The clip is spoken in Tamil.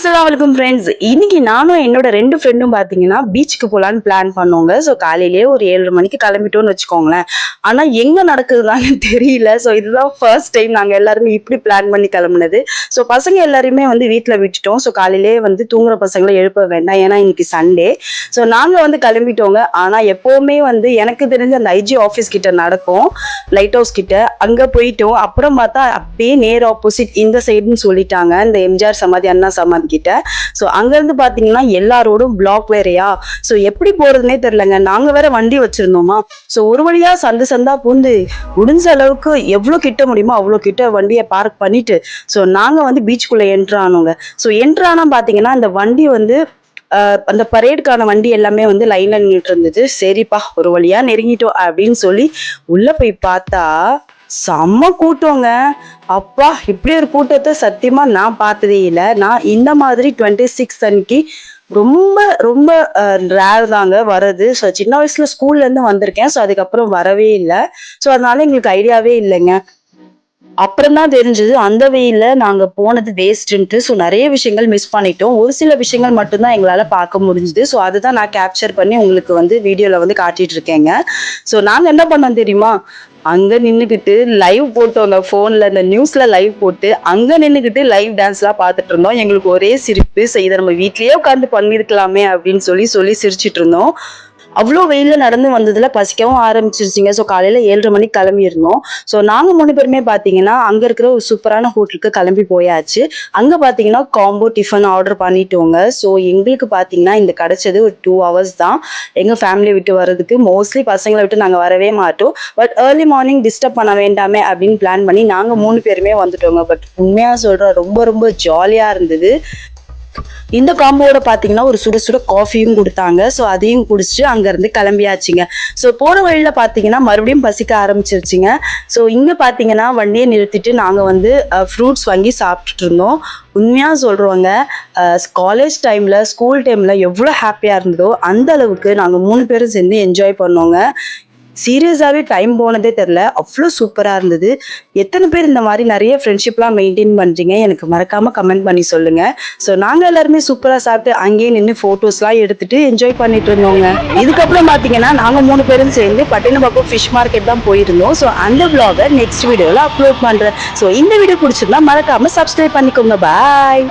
அஸ்ஸலாமு அலைக்கும் ஃப்ரெண்ட்ஸ். இன்னைக்கு நானும் என்னோட 2 ஃப்ரெண்டும் பார்த்தீங்கன்னா பீச்சுக்கு போலான்னு பிளான் பண்ணோங்க. ஸோ காலையிலேயே ஒரு 7:30 மணிக்கு கிளம்பிட்டோம்னு வச்சுக்கோங்களேன். ஆனா எங்க நடக்குதுதான்னு தெரியல. ஸோ இதுதான் ஃபர்ஸ்ட் டைம் நாங்க எல்லாருமே இப்படி பிளான் பண்ணி கிளம்புனது. ஸோ பசங்க எல்லாரையுமே வீட்ல விட்டுட்டோம். ஸோ காலையிலேயே தூங்குற பசங்களை எழுப்ப வேண்டாம். ஏன்னா இன்னைக்கு சண்டே. ஸோ நாங்க கிளம்பிட்டோங்க. ஆனா எப்பவுமே எனக்கு தெரிஞ்ச அந்த ஐஜி ஆஃபீஸ் கிட்ட நடக்கும். லைட் ஹவுஸ் கிட்ட அங்க போயிட்டோம். அப்புறம் பார்த்தா அப்படியே நேர் ஆப்போசிட் இந்த சைடுன்னு சொல்லிட்டாங்க. இந்த எம்ஜிஆர் சமாதி அண்ணா சமாதி கிட்ட. ஸோ அங்கிருந்து பாத்தீங்கன்னா எல்லாரோடும் பிளாக் வேறையா. ஸோ எப்படி போறதுனே தெரியலங்க. நாங்க வேற வண்டி வச்சிருந்தோமா. ஸோ ஒரு வழியா சந்து சந்தா பூந்து முடிஞ்ச அளவுக்கு எவ்வளவு கிட்ட முடியுமோ அவ்வளவு கிட்ட வண்டியை பார்க் பண்ணிட்டு ஸோ நாங்க பீச்சுக்குள்ள என்ட்ரு ஆனோங்க. ஸோ என்ட்ரு ஆனா பாத்தீங்கன்னா அந்த வண்டி அந்த பரேடுக்கான வண்டி எல்லாமே லைன்ல நின்றுட்டு இருந்தது. சரிப்பா ஒரு வழியா நெருங்கிட்டோம் அப்படின்னு சொல்லி உள்ள போய் பார்த்தா செம்ம கூட்டங்க. அப்பா இப்படி ஒரு கூட்டத்தை சத்தியமா நான் பார்த்ததே இல்லை. நான் இந்த மாதிரி 26 அன்னைக்கு ரொம்ப ரொம்ப ரேர் தாங்க வர்றது. ஸோ சின்ன வயசுல ஸ்கூல்ல இருந்து வந்திருக்கேன். ஸோ அதுக்கப்புறம் வரவே இல்லை. ஸோ அதனால எங்களுக்கு ஐடியாவே இல்லைங்க. அப்புறம் தான் தெரிஞ்சது அந்த வெயில நாங்க போனது வேஸ்ட்ன்ட்டு. ஸோ நிறைய விஷயங்கள் மிஸ் பண்ணிட்டோம். ஒரு சில விஷயங்கள் மட்டும்தான் எங்களால பார்க்க முடிஞ்சுது. ஸோ அதுதான் நான் கேப்சர் பண்ணி உங்களுக்கு வீடியோல காட்டிட்டு இருக்கேங்க. ஸோ நாங்க என்ன பண்ணோம் தெரியுமா, அங்க நின்னுக்கிட்டு லைவ் போட்டோங்க. போன்ல இந்த நியூஸ்ல லைவ் போட்டு அங்க நின்னுக்கிட்டு லைவ் டான்ஸ் எல்லாம் பார்த்துட்டு இருந்தோம். எங்களுக்கு ஒரே சிரிப்பு. இதை நம்ம வீட்லயே உட்காந்து பண்ணிருக்கலாமே அப்படின்னு சொல்லி சிரிச்சிட்டு இருந்தோம். அவ்வளோ வெயில நடந்து வந்ததுல பசிக்கவும் ஆரம்பிச்சிருச்சுங்க. ஸோ காலையில 7:30 மணிக்கு கிளம்பியிருந்தோம். ஸோ நாங்க 3 பேருமே பாத்தீங்கன்னா அங்க இருக்கிற ஒரு சூப்பரான ஹோட்டலுக்கு கிளம்பி போயாச்சு. அங்க பாத்தீங்கன்னா காம்போ டிஃபன் ஆர்டர் பண்ணிட்டோங்க. ஸோ எங்களுக்கு பாத்தீங்கன்னா இந்த கிடைச்சது ஒரு 2 hours தான் எங்க ஃபேமிலி விட்டு வர்றதுக்கு. மோஸ்ட்லி பசங்களை விட்டு நாங்க வரவே மாட்டோம். பட் ஏர்லி மார்னிங் டிஸ்டர்ப் பண்ண வேண்டாமே அப்படின்னு பிளான் பண்ணி நாங்க 3 பேருமே வந்துட்டோங்க. பட் உண்மையா சொல்றேன், ரொம்ப ரொம்ப ஜாலியா இருந்தது. இந்த காம்போட பாத்தீங்கன்னா ஒரு சுட சுட காஃபியும் கொடுத்தாங்க. ஸோ அதையும் குடிச்சிட்டு அங்க இருந்து கிளம்பியாச்சுங்க. ஸோ போற வழியில பாத்தீங்கன்னா மறுபடியும் பசிக்க ஆரம்பிச்சிருச்சுங்க. ஸோ இங்க பாத்தீங்கன்னா வண்டியை நிறுத்திட்டு நாங்க ஃப்ரூட்ஸ் வாங்கி சாப்பிட்டுட்டு இருந்தோம். உண்மையா சொல்றோங்க, காலேஜ் டைம்ல ஸ்கூல் டைம்ல எவ்வளவு ஹாப்பியா இருந்ததோ அந்த அளவுக்கு நாங்க 3 பேரும் சேர்ந்து என்ஜாய் பண்ணோங்க. சீரியஸாவே டைம் போனதே தெரியல. அவ்வளோ சூப்பரா இருந்தது. எத்தனை பேர் இந்த மாதிரி நிறைய ஃப்ரெண்ட்ஷிப்லாம் மெயின்டைன் பண்றீங்க எனக்கு மறக்காம கமெண்ட் பண்ணி சொல்லுங்க. ஸோ நாங்க எல்லாருமே சூப்பரா சாப்பிட்டு அங்கேயே நின்று போட்டோஸ்லாம் எடுத்துட்டு என்ஜாய் பண்ணிட்டு இருந்தோங்க. இதுக்கப்புறம் பாத்தீங்கன்னா நாங்க 3 பேரும் சேர்ந்து பட்டினப்பாக்கம் ஃபிஷ் மார்க்கெட் தான் போயிருந்தோம். ஸோ அந்த vlog நெக்ஸ்ட் வீடியோல அப்லோட் பண்றேன். ஸோ இந்த வீடியோ பிடிச்சிருந்தா மறக்காம சப்ஸ்கிரைப் பண்ணிக்கோங்க. பாய்.